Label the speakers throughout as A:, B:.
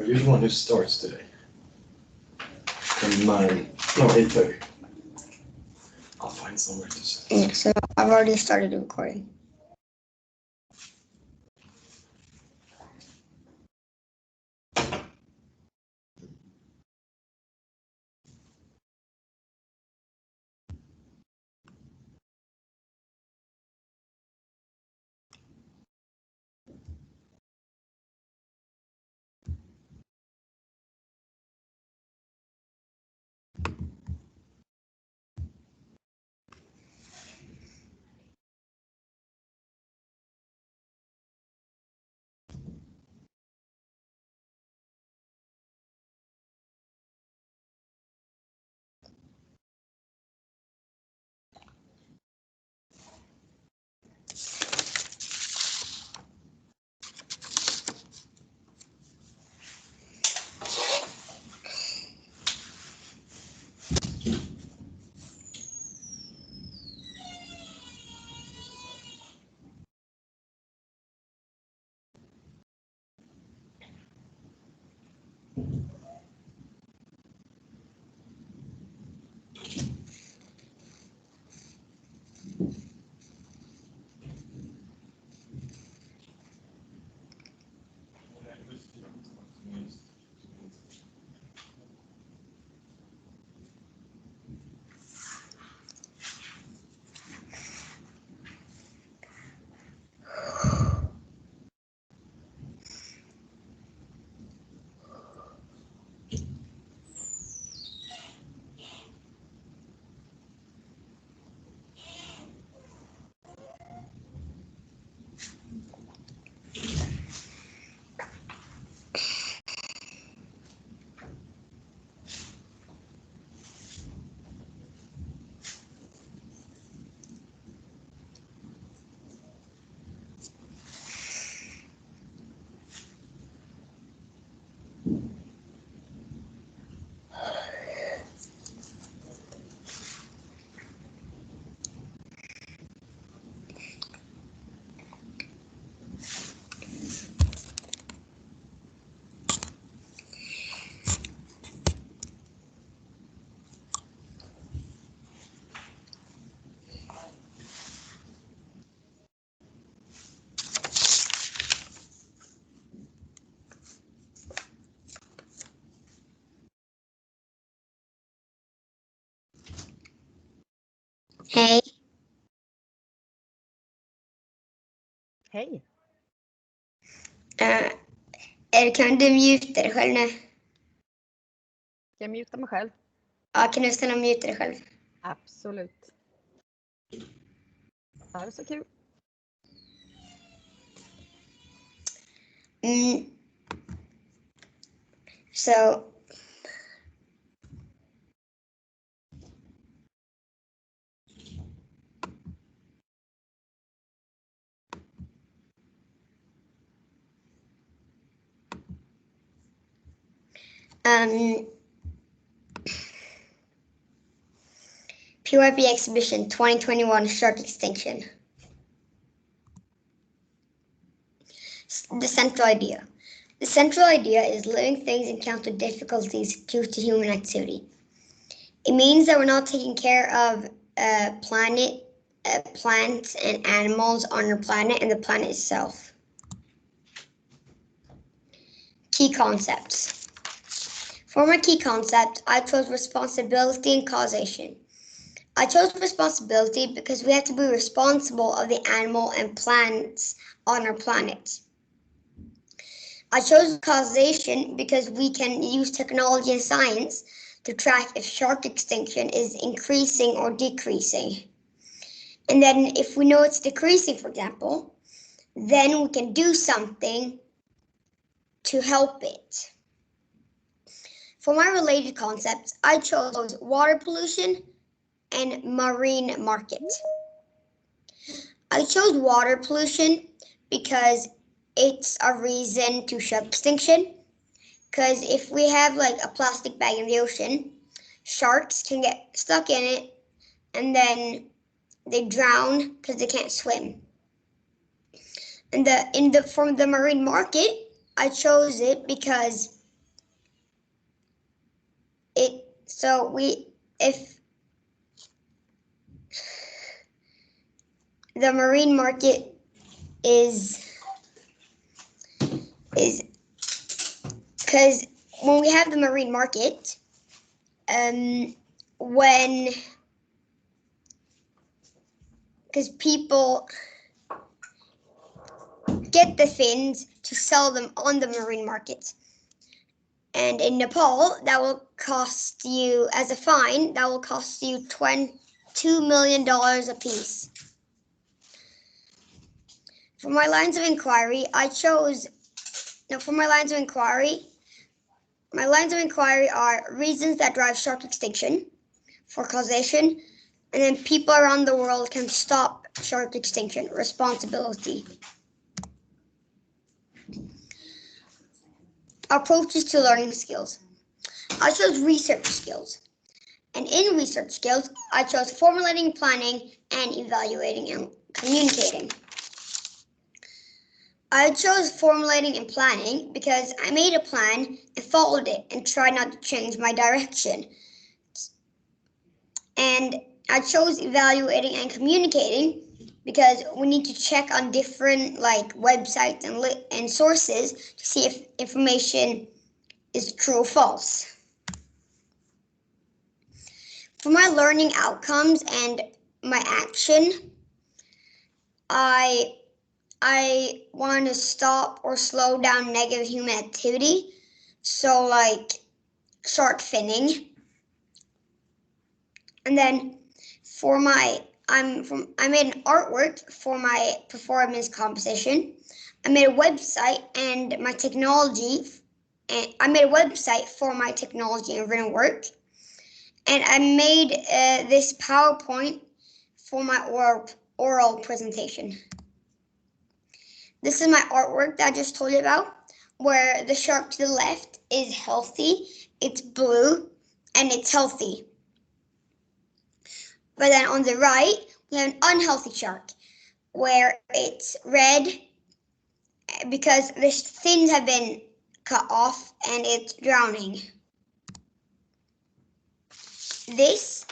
A: You're the one who starts today. And mine. No, 8:30. I'll find somewhere to sit.
B: Yeah, so I've already started recording. Hej.
C: Hej.
B: Kan du muta dig själv nu?
C: Ska jag muta mig själv?
B: Ja, kan du stanna och muta dig själv?
C: Absolut. Det är så kul.
B: So PYB Exhibition 2021 Shark Extinction. The central idea. The central idea is living things encounter difficulties due to human activity. It means that we're not taking care of plants and animals on our planet and the planet itself. Key concepts. For my key concept, I chose responsibility and causation. I chose responsibility because we have to be responsible of the animal and plants on our planet. I chose causation because we can use technology and science to track if shark extinction is increasing or decreasing. And then if we know it's decreasing, for example, then we can do something to help it. For my related concepts, I chose water pollution and marine market. I chose water pollution because it's a reason to shark extinction. Because if we have like a plastic bag in the ocean, sharks can get stuck in it and then they drown because they can't swim. And from the marine market, I chose it because if the marine market is because when we have the marine market, because people get the fins to sell them on the marine market. And in Nepal, that will cost you, as a fine, that will cost you $2 million a piece. For my lines of inquiry, my lines of inquiry are reasons that drive shark extinction, for causation, and then people around the world can stop shark extinction, responsibility. Approaches to learning skills. I chose research skills. And in research skills, I chose formulating, planning, and evaluating and communicating. I chose formulating and planning because I made a plan and followed it and tried not to change my direction. And I chose evaluating and communicating because we need to check on different websites and sources to see if information is true or false. For my learning outcomes and my action, I want to stop or slow down negative human activity, so like shark finning. And then I made an artwork for my performance composition. I made a website and my technology, and I made a website for my technology and written work. And I made this PowerPoint for my oral presentation. This is my artwork that I just told you about, where the shark to the left is healthy, it's blue, and it's healthy. But then on the right, we have an unhealthy shark, where it's red because the fins have been cut off and it's drowning. This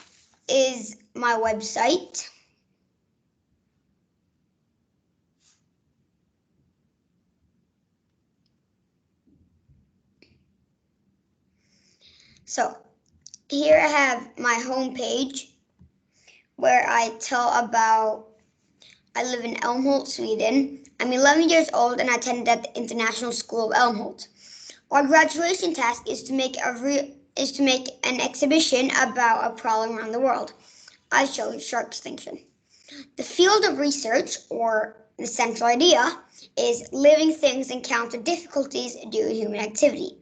B: is my website. So here I have my homepage where I tell about, I live in Älmhult, Sweden. I'm 11 years old and I attended at the International School of Älmhult. Our graduation task is to make an exhibition about a problem around the world. I chose shark extinction. The field of research, or the central idea, is living things encounter difficulties due to human activity.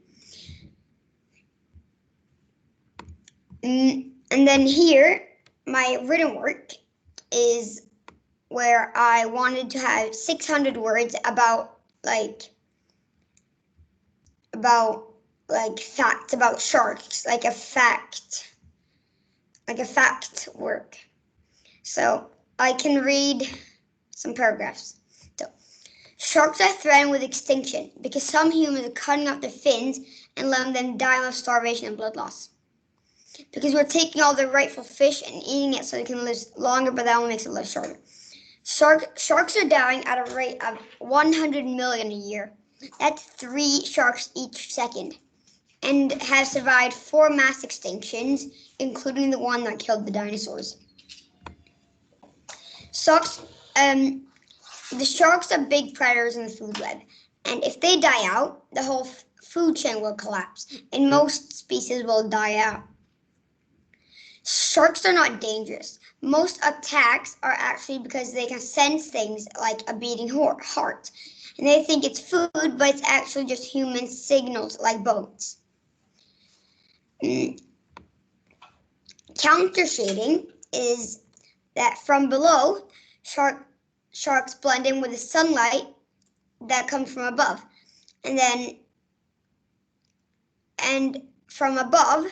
B: And then here, my written work is where I wanted to have 600 words about facts about sharks, like a fact work. So I can read some paragraphs. So, sharks are threatened with extinction because some humans are cutting off their fins and letting them die of starvation and blood loss. Because we're taking all the rightful fish and eating it so they can live longer, but that only makes it live shorter. Sharks are dying at a rate of 100 million a year. That's 3 sharks each second, and have survived 4 mass extinctions, including the one that killed the dinosaurs. The sharks are big predators in the food web, and if they die out, the whole food chain will collapse, and most species will die out. Sharks are not dangerous. Most attacks are actually because they can sense things like a beating heart. And they think it's food, but it's actually just human signals like boats. Countershading is that from below, sharks blend in with the sunlight that comes from above. And from above,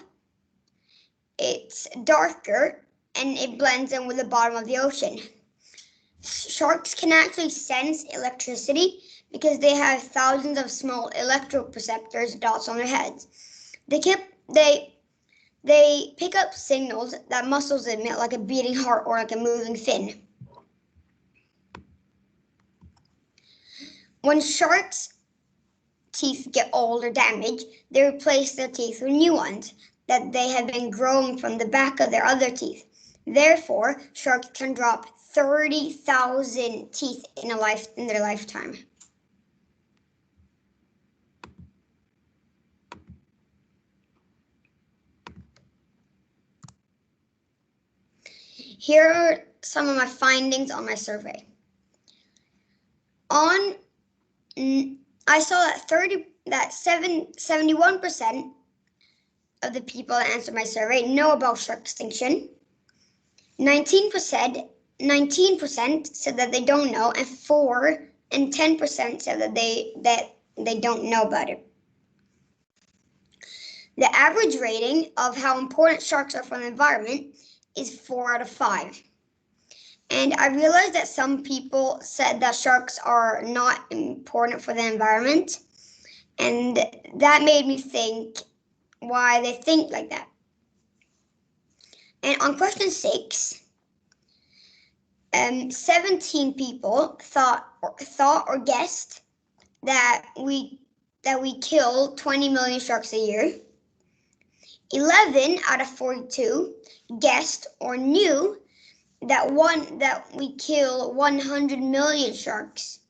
B: it's darker and it blends in with the bottom of the ocean. Sharks can actually sense electricity because they have thousands of small electroreceptors dots on their heads. They pick up signals that mussels emit, like a beating heart or like a moving fin. When sharks' teeth get old or damaged, they replace their teeth with new ones that they have been growing from the back of their other teeth. Therefore, sharks can drop 30,000 teeth in their lifetime. Here are some of my findings on my survey. I saw that 71% of the people that answered my survey know about shark extinction. 19% said that they don't know, and 10% said that they don't know about it. The average rating of how important sharks are for the environment is 4 out of 5. And I realized that some people said that sharks are not important for the environment, and that made me think why they think like that. And on question 6, 17 people thought or guessed that we kill 20 million sharks a year. 11 out of 42 guessed or knew that we kill 100 million sharks.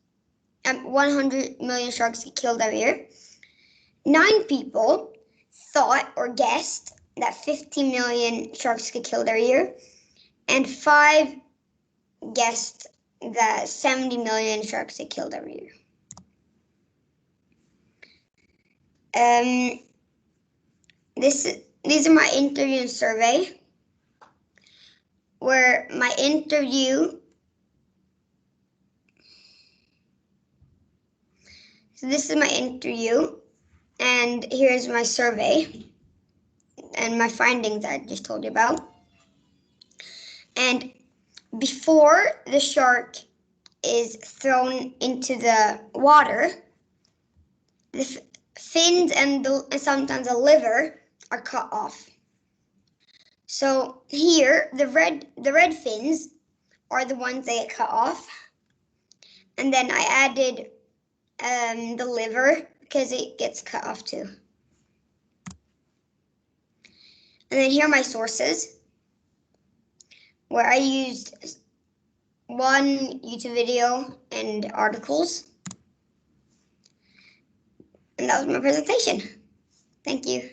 B: 100 million sharks get killed every year. 9 people thought or guessed that 50 million sharks get killed every year, and 5 guessed that 70 million sharks get killed every year. These are my interview and survey, where my interview. So this is my interview, and here's my survey and my findings I just told you about. And before the shark is thrown into the water, the fins and sometimes the liver are cut off. So here, the red fins are the ones that get cut off, and then I added the liver because it gets cut off too. And then here are my sources, where I used one YouTube video and articles. And that was my presentation. Thank you.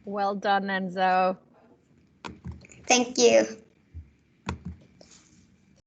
C: Well done, Enzo.
B: Thank you.